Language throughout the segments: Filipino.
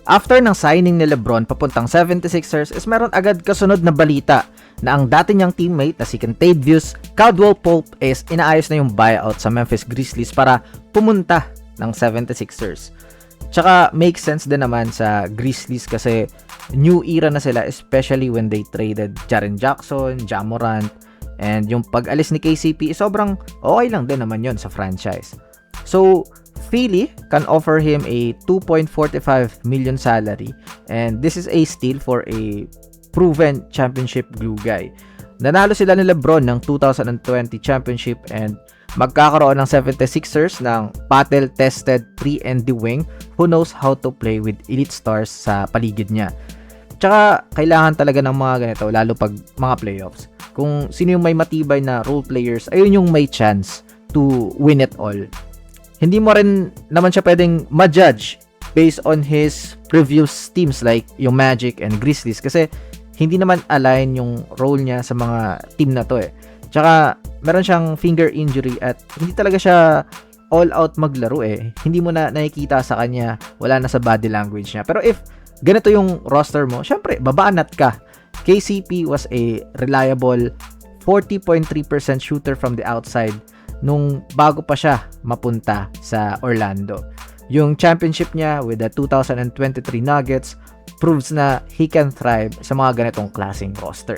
After ng signing ni LeBron papuntang 76ers is meron agad kasunod na balita na ang dati niyang teammate na si Kentavious Caldwell Pope is inaayos na yung buyout sa Memphis Grizzlies para pumunta ng 76ers. Tsaka make sense din naman sa Grizzlies kasi new era na sila, especially when they traded Jaren Jackson, Ja Morant, and yung pag-alis ni KCP sobrang okay lang din naman yon sa franchise. So Philly can offer him a 2.45 million salary, and this is a steal for a proven championship glue guy. Nanalo sila ni LeBron ng 2020 championship and magkakaroon ng 76ers ng battle-tested 3-and-D wing who knows how to play with elite stars sa paligid niya. Tsaka kailangan talaga ng mga ganito lalo pag mga playoffs. Kung sino yung may matibay na role players, ayun yung may chance to win it all. Hindi mo rin naman siya pwedeng ma-judge based on his previous teams like yung Magic and Grizzlies kasi hindi naman align yung role niya sa mga team na to eh. Tsaka meron siyang finger injury at hindi talaga siya all out maglaro eh. Hindi mo na nakikita sa kanya, wala na sa body language niya. Pero if ganito yung roster mo, syempre babanat ka. KCP was a reliable 40.3% shooter from the outside nung bago pa siya mapunta sa Orlando. Yung championship niya with the 2023 Nuggets proves na he can thrive sa mga ganitong klaseng roster.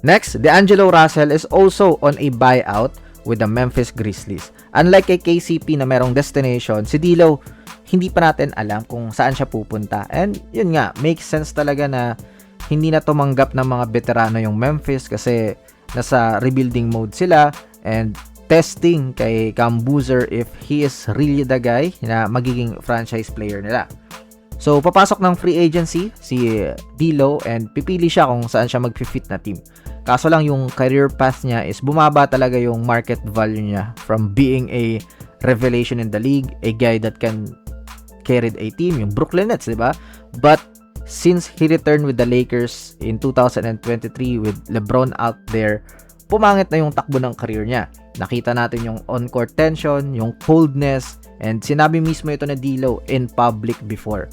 Next, D'Angelo Russell is also on a buyout with the Memphis Grizzlies. Unlike kay KCP na merong destination, si D'Lo hindi pa natin alam kung saan siya pupunta. And yun nga, makes sense talaga na hindi na tumanggap ng mga veterano yung Memphis kasi nasa rebuilding mode sila and testing kay Cam Boozer if he is really the guy na magiging franchise player nila. So, papasok ng free agency si D'Lo and pipili siya kung saan siya mag-fit na team. Kaso lang yung career path niya is bumaba talaga yung market value niya from being a revelation in the league, a guy that can carry a team, yung Brooklyn Nets, di ba? But since he returned with the Lakers in 2023 with LeBron out there, pumangit na yung takbo ng career niya. Nakita natin yung on-court tension, yung coldness, and sinabi mismo ito na D'Lo in public before.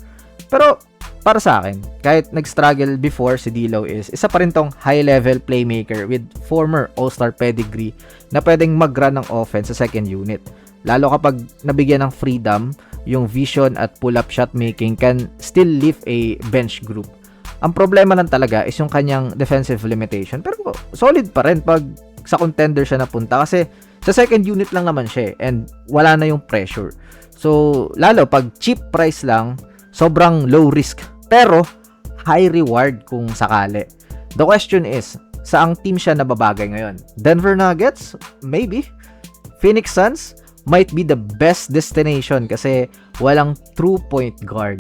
Pero para sa akin, kahit nag-struggle before si D'Lo is isa pa rin tong high-level playmaker with former All-Star pedigree na pwedeng mag-run ng offense sa second unit. Lalo kapag nabigyan ng freedom, yung vision at pull-up shot making can still lift a bench group. Ang problema lang talaga is yung kanyang defensive limitation. Pero solid pa rin pag sa contender siya napunta kasi sa second unit lang naman siya and wala na yung pressure. So, lalo pag cheap price lang, sobrang low risk pero high reward kung sakali. The question is, saang team siya nababagay ngayon? Denver Nuggets? Maybe. Phoenix Suns might be the best destination kasi walang true point guard.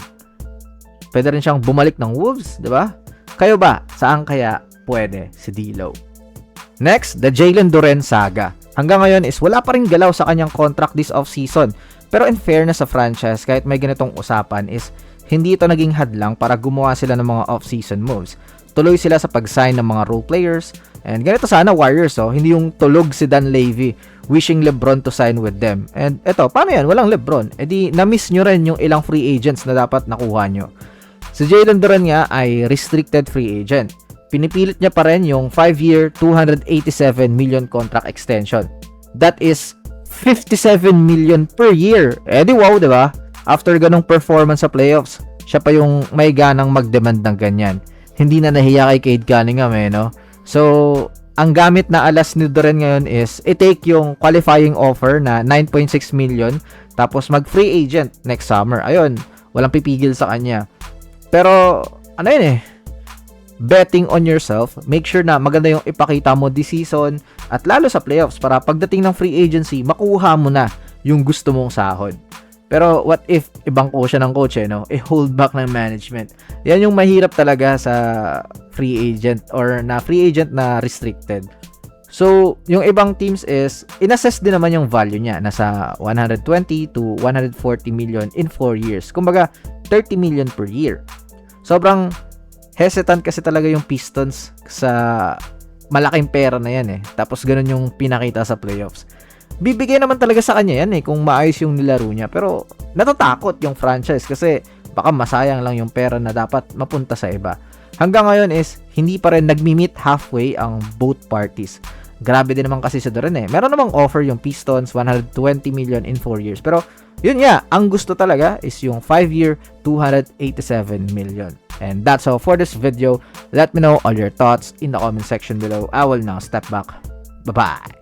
Pwede rin siyang bumalik ng Wolves, di ba? Kayo ba? Saan kaya pwede si D'Lo? Next, the Jalen Duren saga. Hanggang ngayon is wala pa rin galaw sa kanyang contract this offseason. Pero in fairness sa franchise, kahit may ganitong usapan is hindi ito naging hadlang para gumawa sila ng mga off-season moves. Tuloy sila sa pag-sign ng mga role players. And ganito sana Warriors, hindi yung tulog si Dan Levy wishing LeBron to sign with them. And eto, paano yan? Walang LeBron. E di, na-miss nyo rin yung ilang free agents na dapat nakuha nyo. Si Jalen Duren nga ay restricted free agent. Pinipilit niya pa rin yung 5-year, $287 million contract extension. That is 57 million per year. Eh di wow, di ba? After ganong performance sa playoffs, siya pa yung may ganang mag-demand ng ganyan. Hindi na nahiya kay Cade Cunningham no? So, ang gamit na alas ni Duren ngayon is i-take yung qualifying offer na 9.6 million tapos mag-free agent next summer. Ayun, walang pipigil sa kanya. Pero, ano yun betting on yourself, make sure na maganda yung ipakita mo this season at lalo sa playoffs para pagdating ng free agency, makuha mo na yung gusto mong sahod. Pero what if ibang ko siya ng coach hold back ng management. Yan yung mahirap talaga sa free agent or na free agent na restricted. So, yung ibang teams is inassess din naman yung value niya. Nasa 120 to 140 million in 4 years. Kumbaga, 30 million per year. Sobrang hesitant kasi talaga yung Pistons sa malaking pera na yan Tapos ganun yung pinakita sa playoffs. Bibigay naman talaga sa kanya yan kung maayos yung nilaro niya. Pero natatakot yung franchise kasi baka masayang lang yung pera na dapat mapunta sa iba. Hanggang ngayon is hindi pa rin nagmi-meet halfway ang both parties. Grabe din naman kasi sa doon eh. Meron namang offer yung Pistons, 120 million in 4 years. Pero yun nga, ang gusto talaga is yung 5-year, 287 million. And that's all for this video. Let me know all your thoughts in the comment section below. I will now step back. Bye-bye.